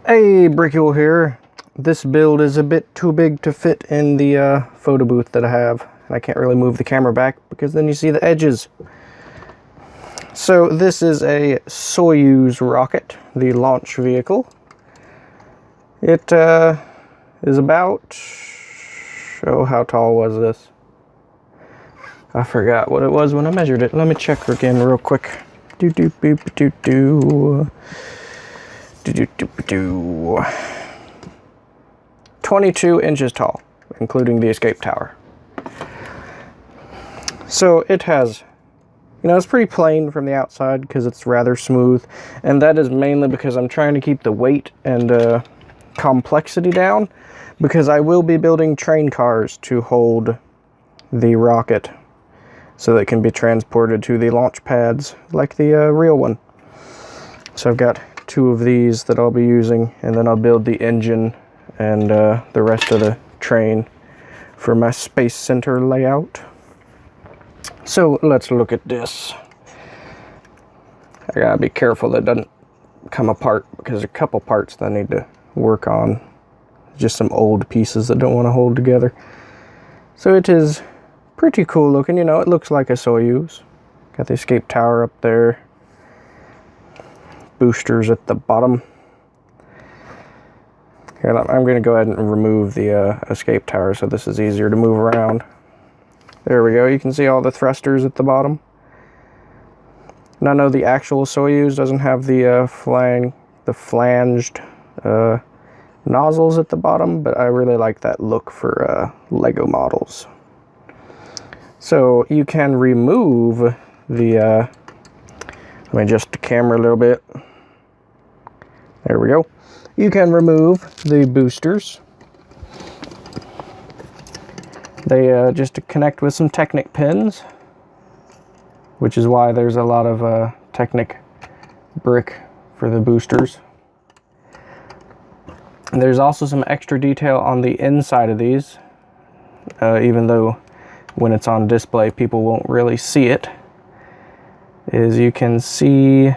Hey, Bricule here. This build is a bit too big to fit in the photo booth that I have. And I can't really move the camera back because then you see the edges. So this is a Soyuz rocket, the launch vehicle. It is about... Oh, how tall was this? I forgot what it was when I measured it. Let me check again real quick. 22 inches tall, including the escape tower. So it has, it's pretty plain from the outside because it's rather smooth, and that is mainly because I'm trying to keep the weight and complexity down, because I will be building train cars to hold the rocket so that it can be transported to the launch pads like the real one. So I've got 2 of these that I'll be using, and then I'll build the engine and the rest of the train for my space center layout. So let's look at this. I gotta be careful that it doesn't come apart because there's a couple parts that I need to work on. Just some old pieces that don't want to hold together. So it is pretty cool looking, it looks like a Soyuz. Got the escape tower up there. Boosters at the bottom. Here, I'm going to go ahead and remove the escape tower so this is easier to move around. There we go. You can see all the thrusters at the bottom. And I know the actual Soyuz doesn't have the flanged nozzles at the bottom, but I really like that look for Lego models. So you can remove the let me adjust the camera a little bit. There we go. You can remove the boosters. They just connect with some Technic pins, which is why there's a lot of Technic brick for the boosters. And there's also some extra detail on the inside of these, even though when it's on display people won't really see it. Is you can see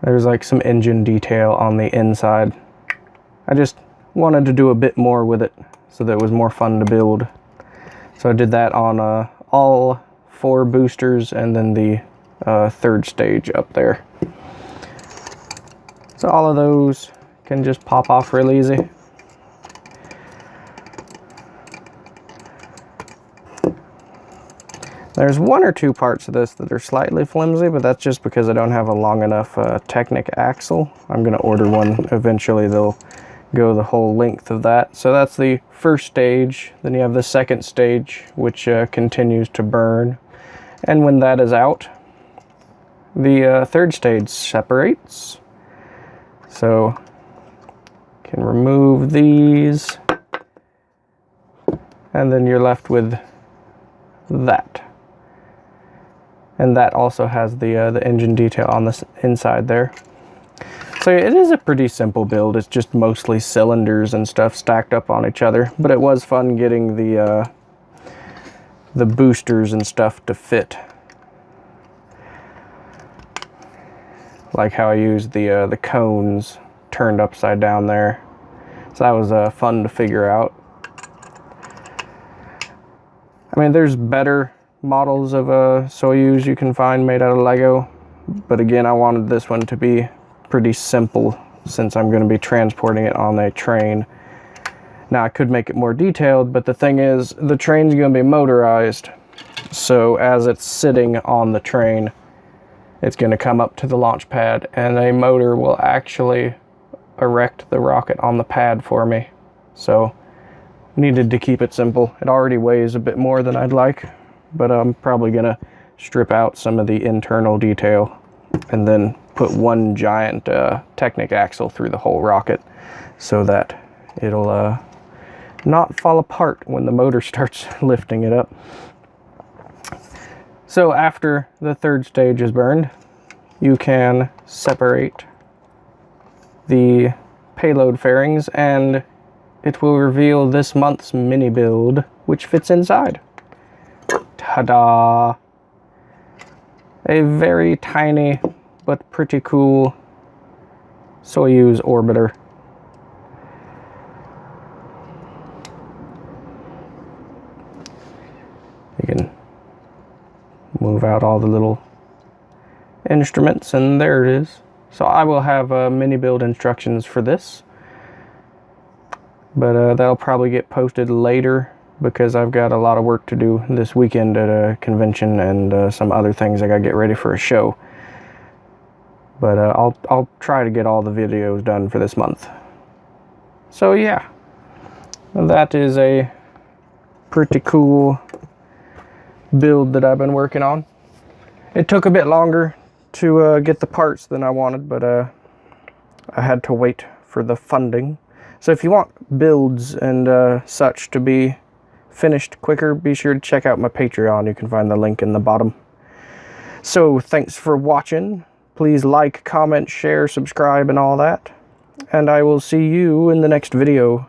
there's like some engine detail on the inside. I just wanted to do a bit more with it so that it was more fun to build. So I did that on all 4 boosters and then the 3rd stage up there. So all of those can just pop off real easy. There's 1 or 2 parts of this that are slightly flimsy, but that's just because I don't have a long enough Technic axle. I'm going to order one eventually. They'll go the whole length of that. So that's the 1st stage. Then you have the 2nd stage, which continues to burn. And when that is out, the 3rd stage separates. So you can remove these, and then you're left with that. And that also has the engine detail on the inside there. So it is a pretty simple build. It's just mostly cylinders and stuff stacked up on each other. But it was fun getting the boosters and stuff to fit. Like how I used the cones turned upside down there. So that was fun to figure out. I mean, there's better models of a Soyuz you can find made out of Lego, but again, I wanted this one to be pretty simple since I'm going to be transporting it on a train. Now I could make it more detailed, but the thing is, the train's going to be motorized, so as it's sitting on the train, it's going to come up to the launch pad and a motor will actually erect the rocket on the pad for me. So needed to keep it simple. It already weighs a bit more than I'd like, but I'm probably gonna strip out some of the internal detail and then put 1 giant Technic axle through the whole rocket so that it'll not fall apart when the motor starts lifting it up. So after the 3rd stage is burned, you can separate the payload fairings and it will reveal this month's mini build, which fits inside. Ta-da! A very tiny but pretty cool Soyuz orbiter. You can move out all the little instruments, and there it is. So I will have mini build instructions for this, but that'll probably get posted later because I've got a lot of work to do this weekend at a convention and some other things I gotta get ready for a show. But I'll try to get all the videos done for this month. So yeah, that is a pretty cool build that I've been working on. It took a bit longer to get the parts than I wanted, but I had to wait for the funding. So if you want builds and such to be finished quicker, be sure to check out my Patreon. You can find the link in the bottom. So thanks for watching. Please like, comment, share, subscribe, and all that. And I will see you in the next video.